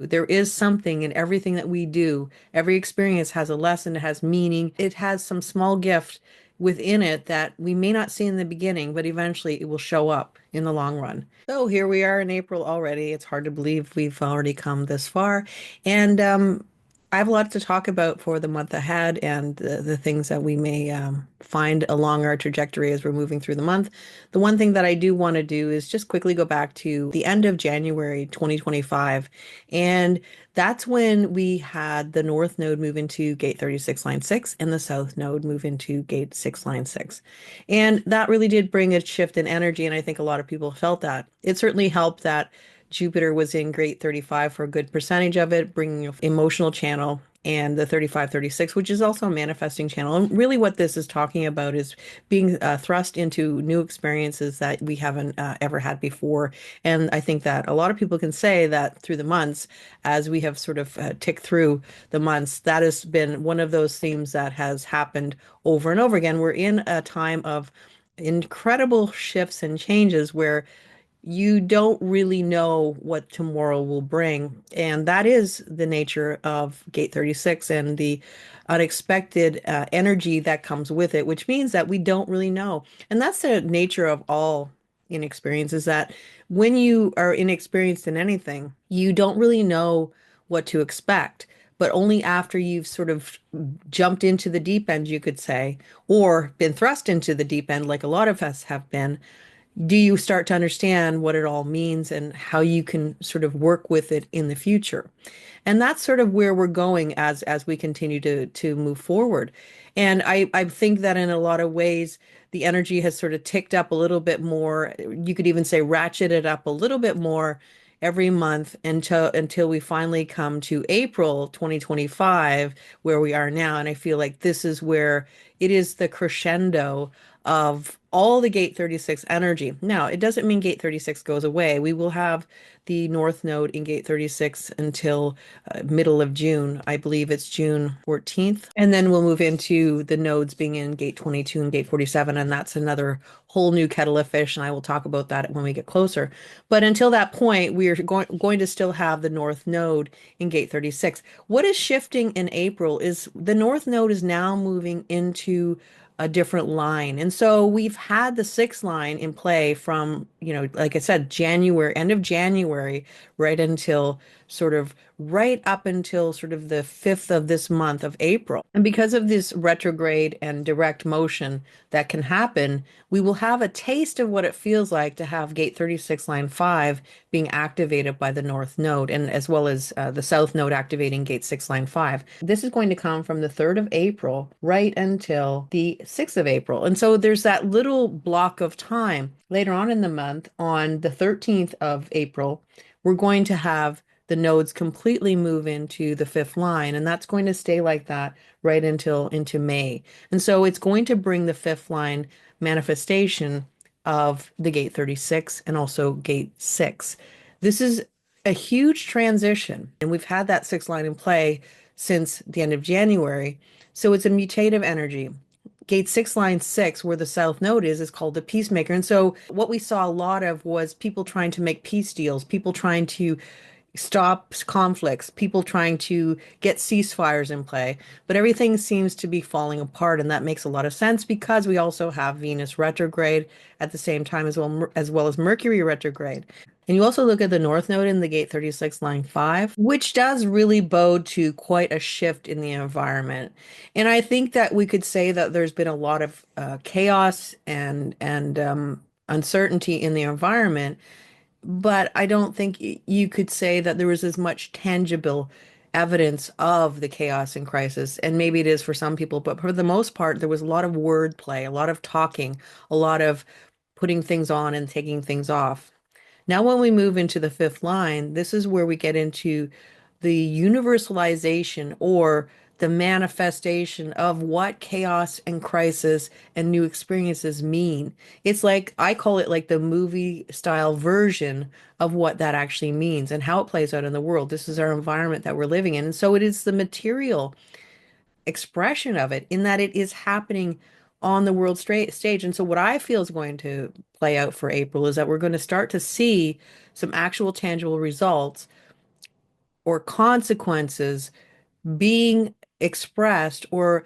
There is something in everything that we do. Every experience has a lesson, it has meaning, it has some small gift within it that we may not see in the beginning, but eventually it will show up in the long run. So here we are in April already. It's hard to believe we've already come this far. And I have a lot to talk about for the month ahead and the things that we may find along our trajectory as we're moving through the month. The one thing that I do want to do is just quickly go back to the end of January 2025. And that's when we had the North Node move into Gate 36, Line 6, and the South Node move into Gate 6, Line 6. And that really did bring a shift in energy. And I think a lot of people felt that. It certainly helped that Jupiter was in Gate 35 for a good percentage of it, bringing an emotional channel, and the 3536, which is also a manifesting channel. And really, what this is talking about is being thrust into new experiences that we haven't ever had before. And I think that a lot of people can say that through the months, as we have sort of ticked through the months, that has been one of those themes that has happened over and over again. We're in a time of incredible shifts and changes where you don't really know what tomorrow will bring. And that is the nature of Gate 36 and the unexpected energy that comes with it, which means that we don't really know. And that's the nature of all inexperience, is that when you are inexperienced in anything, you don't really know what to expect. But only after you've sort of jumped into the deep end, you could say, or been thrust into the deep end, like a lot of us have been, do you start to understand what it all means and how you can sort of work with it in the future. And that's sort of where we're going as we continue to move forward. And I think that in a lot of ways, the energy has sort of ticked up a little bit more. You could even say ratcheted up a little bit more every month until we finally come to April 2025, where we are now. And I feel like this is where it is the crescendo of all the Gate 36 energy. Now, it doesn't mean Gate 36 goes away. We will have the North Node in Gate 36 until middle of June. I believe it's June 14th. And then we'll move into the nodes being in Gate 22 and Gate 47. And that's another whole new kettle of fish. And I will talk about that when we get closer. But until that point, we are going to still have the North Node in Gate 36. What is shifting in April is the North Node is now moving into a different line. And so we've had the sixth line in play from, like I said, January, end of January, right until sort of right up until sort of the 5th of this month of April. And because of this retrograde and direct motion that can happen, we will have a taste of what it feels like to have Gate 36, Line 5 being activated by the North Node, and as well as the South Node activating Gate 6, Line 5. This is going to come from the 3rd of April right until the 6th of April. And so there's that little block of time later on in the month, on the 13th of April, we're going to have the nodes completely move into the fifth line, and that's going to stay like that right until into May. And so it's going to bring the fifth line manifestation of the Gate 36 and also Gate 6. This is a huge transition, and we've had that sixth line in play since the end of January. So it's a mutative energy. Gate 6, Line 6, where the South Node is called the Peacemaker. And so what we saw a lot of was people trying to make peace deals, people trying to stop conflicts, people trying to get ceasefires in play. But everything seems to be falling apart, and that makes a lot of sense because we also have Venus retrograde at the same time, as well as Mercury retrograde. And you also look at the North Node in the Gate 36, Line 5, which does really bode to quite a shift in the environment. And I think that we could say that there's been a lot of chaos and uncertainty in the environment, but I don't think you could say that there was as much tangible evidence of the chaos and crisis. And maybe it is for some people, but for the most part, there was a lot of wordplay, a lot of talking, a lot of putting things on and taking things off. Now, when we move into the fifth line, this is where we get into the universalization or the manifestation of what chaos and crisis and new experiences mean. It's like, I call it like the movie style version of what that actually means and how it plays out in the world. This is our environment that we're living in. And so it is the material expression of it in that it is happening on the world stage. And so what I feel is going to play out for April is that we're going to start to see some actual tangible results or consequences being expressed or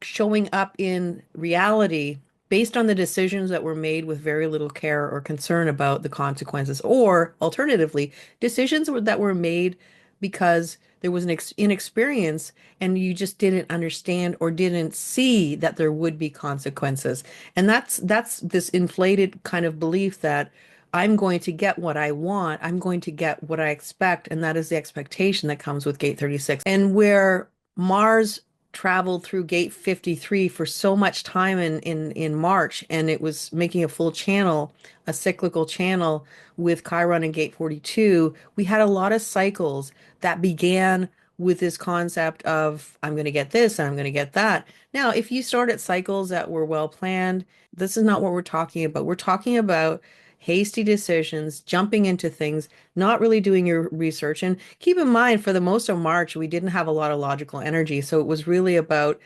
showing up in reality based on the decisions that were made with very little care or concern about the consequences, or alternatively, that were made because there was an inexperience and you just didn't understand or didn't see that there would be consequences. And that's this inflated kind of belief that I'm going to get what I want, I'm going to get what I expect, and that is the expectation that comes with Gate 36. And where Mars traveled through Gate 53 for so much time in March, and it was making a full channel, a cyclical channel with Chiron and Gate 42. We had a lot of cycles that began with this concept of I'm going to get this and I'm going to get that. Now, if you start at cycles that were well planned, this is not what we're talking about. We're talking about hasty decisions, jumping into things, not really doing your research. And keep in mind, for the most of March, we didn't have a lot of logical energy. So it was really about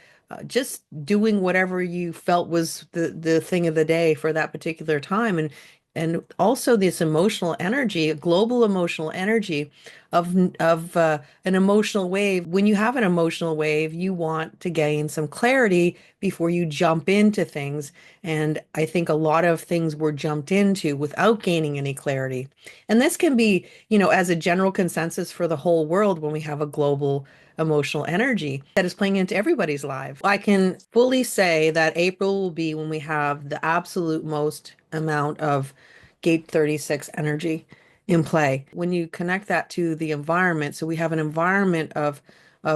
just doing whatever you felt was the thing of the day for that particular time. And also this emotional energy, global emotional energy of an emotional wave. When you have an emotional wave, you want to gain some clarity before you jump into things. And I think a lot of things were jumped into without gaining any clarity. And this can be, as a general consensus for the whole world when we have a global emotional energy that is playing into everybody's life. I can fully say that April will be when we have the absolute most amount of Gate 36 energy in play. When you connect that to the environment, so we have an environment of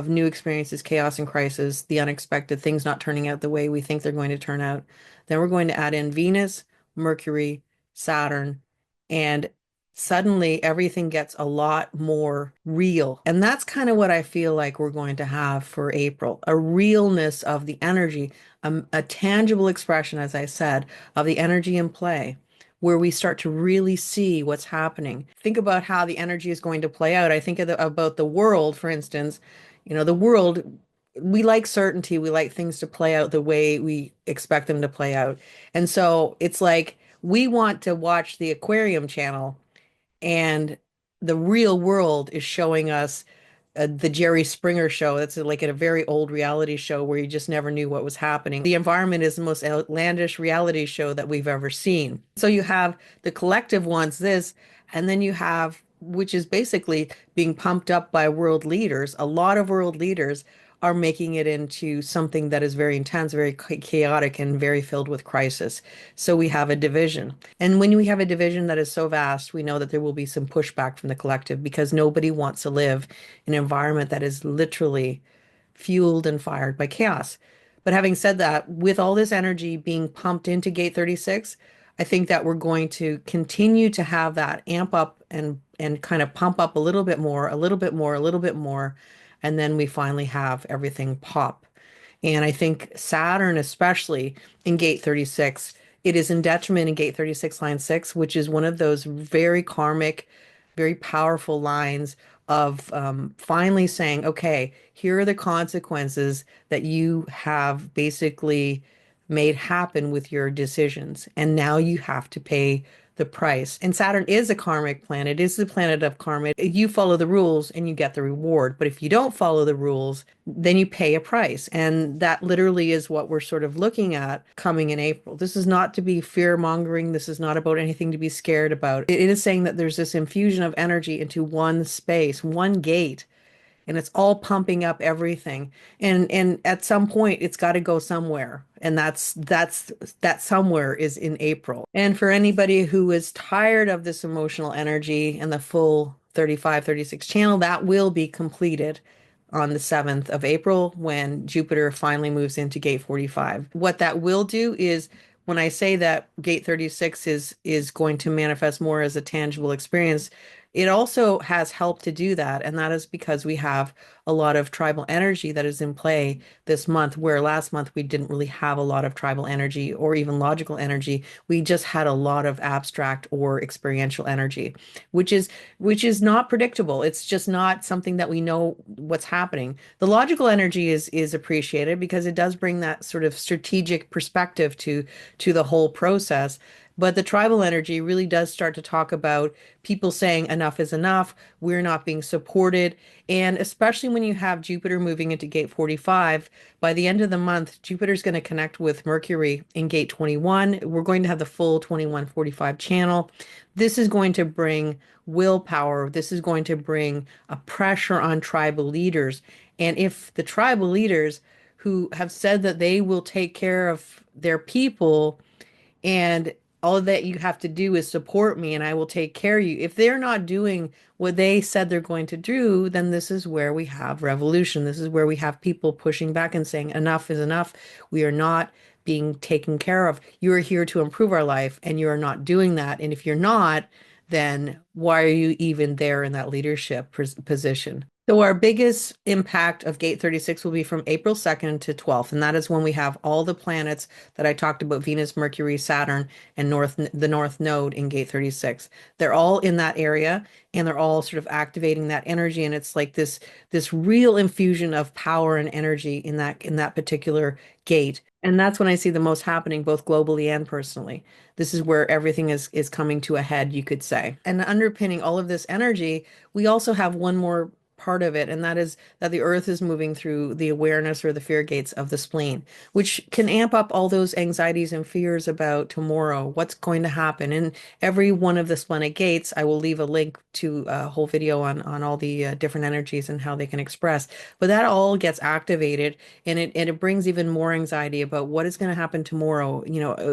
new experiences, chaos and crisis, the unexpected, things not turning out the way we think they're going to turn out. Then we're going to add in Venus, Mercury, Saturn, and suddenly everything gets a lot more real. And that's kind of what I feel like we're going to have for April, a realness of the energy, a tangible expression, as I said, of the energy in play, where we start to really see what's happening. Think about how the energy is going to play out. I think about the world, for instance. The world, we like certainty. We like things to play out the way we expect them to play out. And so it's like we want to watch the aquarium channel, and the real world is showing us the Jerry Springer show. That's like a very old reality show where you just never knew what was happening. The environment is the most outlandish reality show that we've ever seen. So you have the collective wants this, and then you have, which is basically being pumped up by world leaders. A lot of world leaders are making it into something that is very intense, very chaotic, and very filled with crisis. So we have a division. And when we have a division that is so vast, we know that there will be some pushback from the collective because nobody wants to live in an environment that is literally fueled and fired by chaos. But having said that, with all this energy being pumped into Gate 36, I think that we're going to continue to have that amp up and kind of pump up a little bit more, a little bit more, a little bit more, and then we finally have everything pop. And I think Saturn, especially in Gate 36, it is in detriment in Gate 36, line 6, which is one of those very karmic, very powerful lines of finally saying, okay, here are the consequences that you have basically made happen with your decisions. And now you have to pay the price. And Saturn is a karmic planet, it is the planet of karma. You follow the rules and you get the reward. But if you don't follow the rules, then you pay a price. And that literally is what we're sort of looking at coming in April. This is not to be fear mongering. This is not about anything to be scared about. It is saying that there's this infusion of energy into one space, one gate, and it's all pumping up everything. And at some point it's got to go somewhere. And that somewhere is in April. And for anybody who is tired of this emotional energy and the full 35, 36 channel, that will be completed on the 7th of April when Jupiter finally moves into Gate 45. What that will do is, when I say that Gate 36 is going to manifest more as a tangible experience, it also has helped to do that. And that is because we have a lot of tribal energy that is in play this month, where last month we didn't really have a lot of tribal energy or even logical energy. We just had a lot of abstract or experiential energy, which is not predictable. It's just not something that we know what's happening. The logical energy is appreciated because it does bring that sort of strategic perspective to the whole process. But the tribal energy really does start to talk about people saying enough is enough, we're not being supported. And especially when you have Jupiter moving into gate 45, by the end of the month, Jupiter's going to connect with Mercury in gate 21. We're going to have the full 2145 channel. This is going to bring willpower. This is going to bring a pressure on tribal leaders. And if the tribal leaders who have said that they will take care of their people and all that you have to do is support me and I will take care of you. If they're not doing what they said they're going to do, then this is where we have revolution. This is where we have people pushing back and saying, enough is enough. We are not being taken care of. You are here to improve our life and you are not doing that. And if you're not, then why are you even there in that leadership position? So our biggest impact of Gate 36 will be from April 2nd to 12th, and that is when we have all the planets that I talked about, Venus, Mercury, Saturn, and the North Node in Gate 36. They're all in that area, and they're all sort of activating that energy, and it's like this real infusion of power and energy in that particular gate. And that's when I see the most happening, both globally and personally. This is where everything is coming to a head, you could say. And underpinning all of this energy, we also have one more part of it, and that is that the earth is moving through the awareness or the fear gates of the spleen, which can amp up all those anxieties and fears about tomorrow, what's going to happen. And every one of the splenic gates, I will leave a link to a whole video on all the different energies and how they can express. But that all gets activated, and it brings even more anxiety about what is going to happen tomorrow.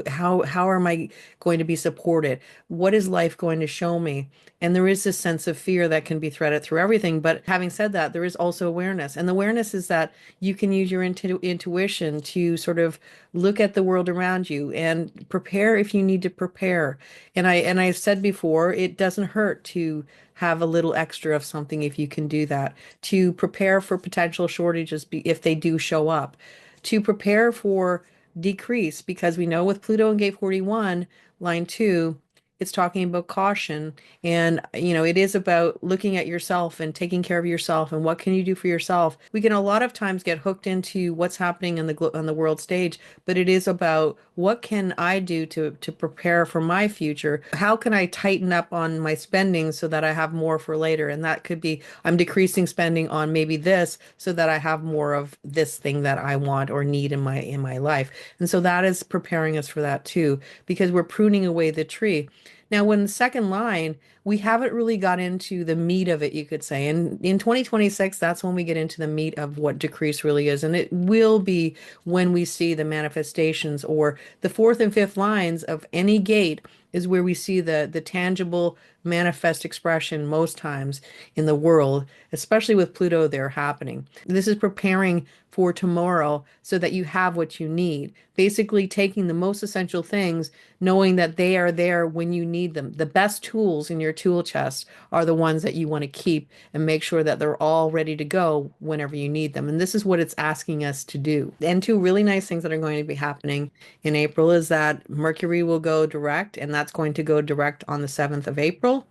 How am I going to be supported? What is life going to show me? And there is this sense of fear that can be threaded through everything. But having said that, there is also awareness. And the awareness is that you can use your intuition to sort of look at the world around you and prepare if you need to prepare. And I've said before, it doesn't hurt to have a little extra of something if you can do that, to prepare for potential shortages if they do show up, to prepare for decrease, because we know with Pluto in gate 41, line 2, it's talking about caution. And, it is about looking at yourself and taking care of yourself and what can you do for yourself. We can a lot of times get hooked into what's happening on the world stage, but it is about what can I do to prepare for my future? How can I tighten up on my spending so that I have more for later? And that could be I'm decreasing spending on maybe this so that I have more of this thing that I want or need in my life. And so that is preparing us for that too, because we're pruning away the tree. Now, when the second line, we haven't really got into the meat of it, you could say. And in 2026, that's when we get into the meat of what decrease really is. And it will be when we see the manifestations, or the fourth and fifth lines of any gate is where we see the tangible manifest expression most times in the world, especially with Pluto there happening. This is preparing for tomorrow so that you have what you need. Basically taking the most essential things, knowing that they are there when you need them. The best tools in your tool chest are the ones that you want to keep and make sure that they're all ready to go whenever you need them. And this is what it's asking us to do. And two really nice things that are going to be happening in April is that Mercury will go direct, and that's going to go direct on the 7th of April.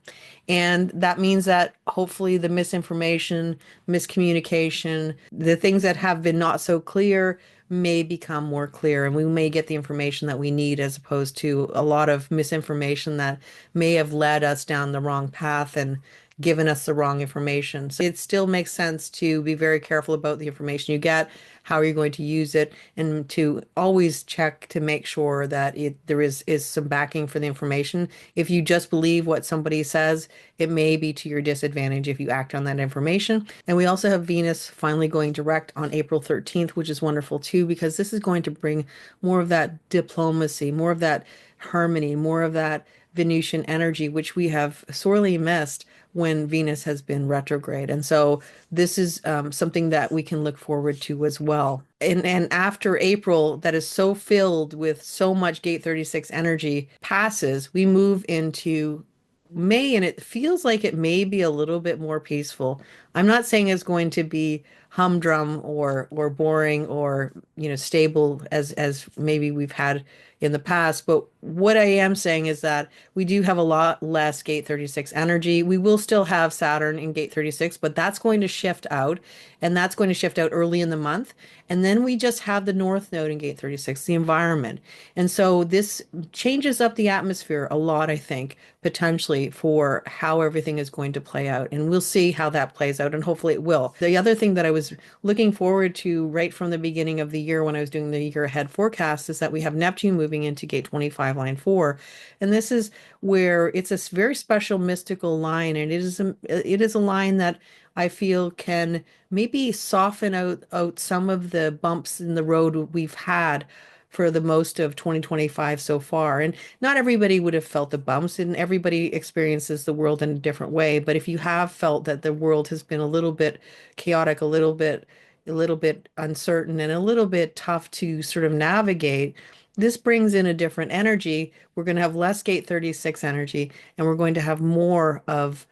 And that means that hopefully the misinformation, miscommunication, the things that have been not so clear may become more clear, and we may get the information that we need, as opposed to a lot of misinformation that may have led us down the wrong path and given us the wrong information. So it still makes sense to be very careful about the information you get, how are you going to use it, and to always check to make sure that there is some backing for the information. If you just believe what somebody says, it may be to your disadvantage if you act on that information. And we also have Venus finally going direct on April 13th, which is wonderful too, because this is going to bring more of that diplomacy, more of that harmony, more of that Venusian energy, which we have sorely missed when Venus has been retrograde. And so this is something that we can look forward to as well. And after April, that is so filled with so much Gate 36 energy passes, we move into May, and it feels like it may be a little bit more peaceful. I'm not saying it's going to be humdrum or boring or stable as maybe we've had in the past, but what I am saying is that we do have a lot less Gate 36 energy. We will still have Saturn in Gate 36, but that's going to shift out, and that's going to shift out early in the month. And then we just have the North Node in Gate 36, the environment. And so this changes up the atmosphere a lot, I think, potentially for how everything is going to play out. And we'll see how that plays out, and hopefully it will. The other thing that I was looking forward to right from the beginning of the year when I was doing the year ahead forecast is that we have Neptune moving into Gate 25, line 4. And this is where it's a very special mystical line, and it is a line that I feel can maybe soften out some of the bumps in the road we've had for the most of 2025 so far. And not everybody would have felt the bumps, and everybody experiences the world in a different way. But if you have felt that the world has been a little bit chaotic, a little bit uncertain, and a little bit tough to sort of navigate, this brings in a different energy. We're going to have less Gate 36 energy, and we're going to have more of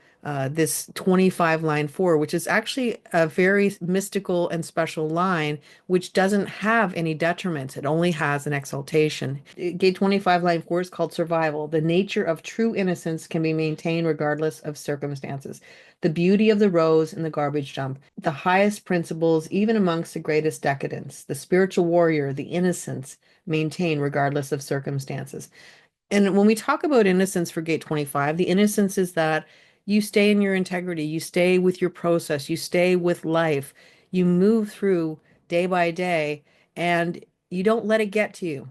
this 25 line 4, which is actually a very mystical and special line, which doesn't have any detriments. It only has an exaltation. Gate 25 line 4 is called survival. The nature of true innocence can be maintained regardless of circumstances. The beauty of the rose and the garbage dump, the highest principles, even amongst the greatest decadence, the spiritual warrior, the innocence maintained regardless of circumstances. And when we talk about innocence for Gate 25, the innocence is that you stay in your integrity, you stay with your process, you stay with life, you move through day by day, and you don't let it get to you,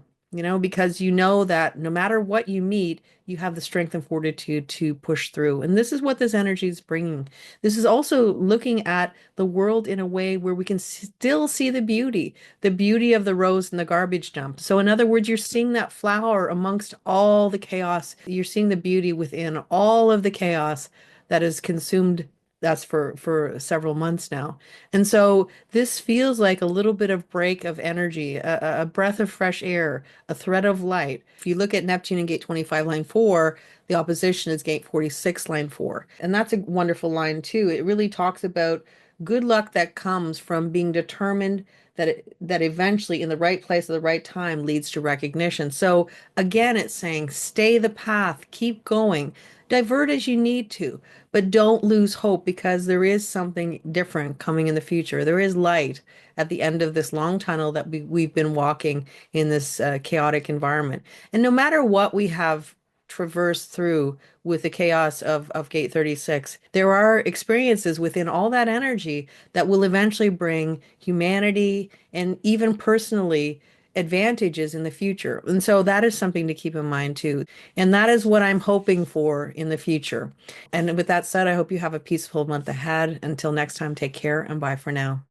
because you know that no matter what you meet, you have the strength and fortitude to push through. And this is what this energy is bringing. This is also looking at the world in a way where we can still see the beauty of the rose and the garbage dump. So, in other words, you're seeing that flower amongst all the chaos. You're seeing the beauty within all of the chaos that has consumed us for several months now. And so this feels like a little bit of break of energy, a breath of fresh air, a thread of light. If you look at Neptune in Gate 25, line 4, the opposition is Gate 46, line 4. And that's a wonderful line too. It really talks about good luck that comes from being determined that eventually in the right place at the right time leads to recognition. So again, it's saying stay the path, keep going, divert as you need to, but don't lose hope, because there is something different coming in the future. There is light at the end of this long tunnel that we've been walking in this chaotic environment. And no matter what we have traversed through with the chaos of Gate 36, there are experiences within all that energy that will eventually bring humanity and even personally advantages in the future. And so that is something to keep in mind too. And that is what I'm hoping for in the future. And with that said, I hope you have a peaceful month ahead. Until next time, take care and bye for now.